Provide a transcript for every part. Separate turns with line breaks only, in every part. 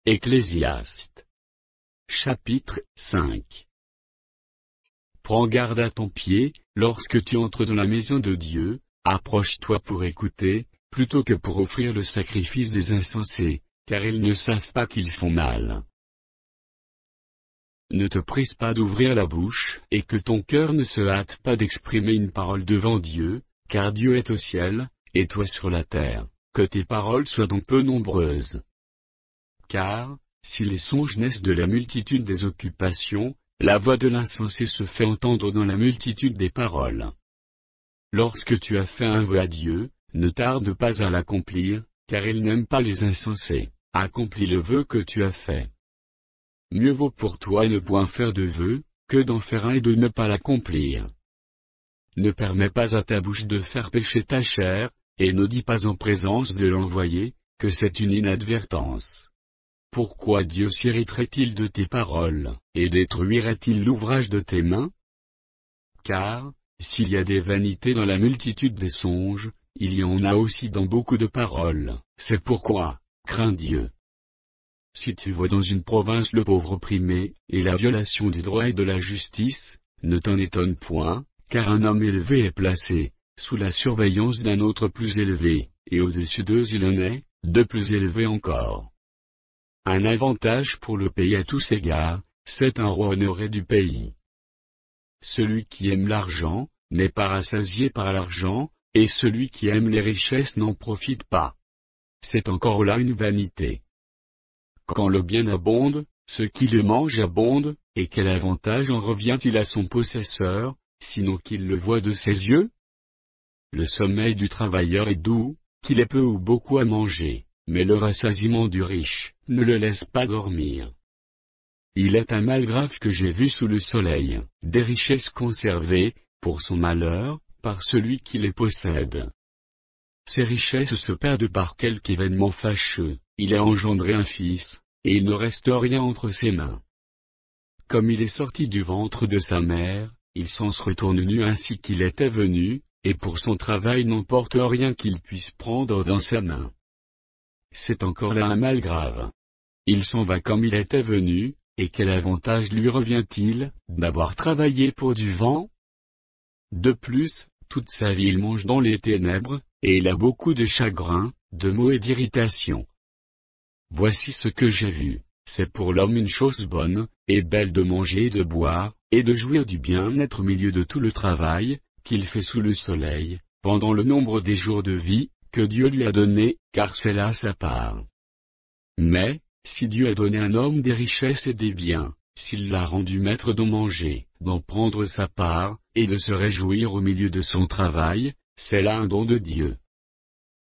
Ecclésiaste. Chapitre 5. Prends garde à ton pied, lorsque tu entres dans la maison de Dieu, approche-toi pour écouter, plutôt que pour offrir le sacrifice des insensés, car ils ne savent pas qu'ils font mal. Ne te presse pas d'ouvrir la bouche, et que ton cœur ne se hâte pas d'exprimer une parole devant Dieu, car Dieu est au ciel, et toi sur la terre, que tes paroles soient donc peu nombreuses. Car, si les songes naissent de la multitude des occupations, la voix de l'insensé se fait entendre dans la multitude des paroles. Lorsque tu as fait un vœu à Dieu, ne tarde pas à l'accomplir, car il n'aime pas les insensés. Accomplis le vœu que tu as fait. Mieux vaut pour toi ne point faire de vœu, que d'en faire un et de ne pas l'accomplir. Ne permets pas à ta bouche de faire pécher ta chair, et ne dis pas en présence de l'envoyé, que c'est une inadvertance. Pourquoi Dieu s'irriterait-il de tes paroles, et détruirait-il l'ouvrage de tes mains? Car, s'il y a des vanités dans la multitude des songes, il y en a aussi dans beaucoup de paroles, c'est pourquoi, crains Dieu. Si tu vois dans une province le pauvre opprimé, et la violation du droit et de la justice, ne t'en étonne point, car un homme élevé est placé, sous la surveillance d'un autre plus élevé, et au-dessus d'eux il en est, de plus élevé encore. Un avantage pour le pays à tous égards, c'est un roi honoré du pays. Celui qui aime l'argent, n'est pas rassasié par l'argent, et celui qui aime les richesses n'en profite pas. C'est encore là une vanité. Quand le bien abonde, ce qui le mange abonde, et quel avantage en revient-il à son possesseur, sinon qu'il le voit de ses yeux? Le sommeil du travailleur est doux, qu'il ait peu ou beaucoup à manger. Mais le rassasiement du riche ne le laisse pas dormir. Il est un mal grave que j'ai vu sous le soleil, des richesses conservées, pour son malheur, par celui qui les possède. Ces richesses se perdent par quelque événement fâcheux, il a engendré un fils, et il ne reste rien entre ses mains. Comme il est sorti du ventre de sa mère, il s'en se retourne nu ainsi qu'il était venu, et pour son travail n'emporte rien qu'il puisse prendre dans sa main. C'est encore là un mal grave. Il s'en va comme il était venu, et quel avantage lui revient-il, d'avoir travaillé pour du vent? De plus, toute sa vie il mange dans les ténèbres, et il a beaucoup de chagrin, de maux et d'irritation. Voici ce que j'ai vu, c'est pour l'homme une chose bonne, et belle de manger et de boire, et de jouir du bien-être au milieu de tout le travail, qu'il fait sous le soleil, pendant le nombre des jours de vie, que Dieu lui a donné, car c'est là sa part. Mais, si Dieu a donné à un homme des richesses et des biens, s'il l'a rendu maître d'en manger, d'en prendre sa part, et de se réjouir au milieu de son travail, c'est là un don de Dieu.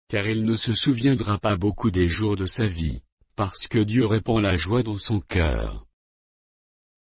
Car il ne se souviendra pas beaucoup des jours de sa vie, parce que Dieu répand la joie dans son cœur.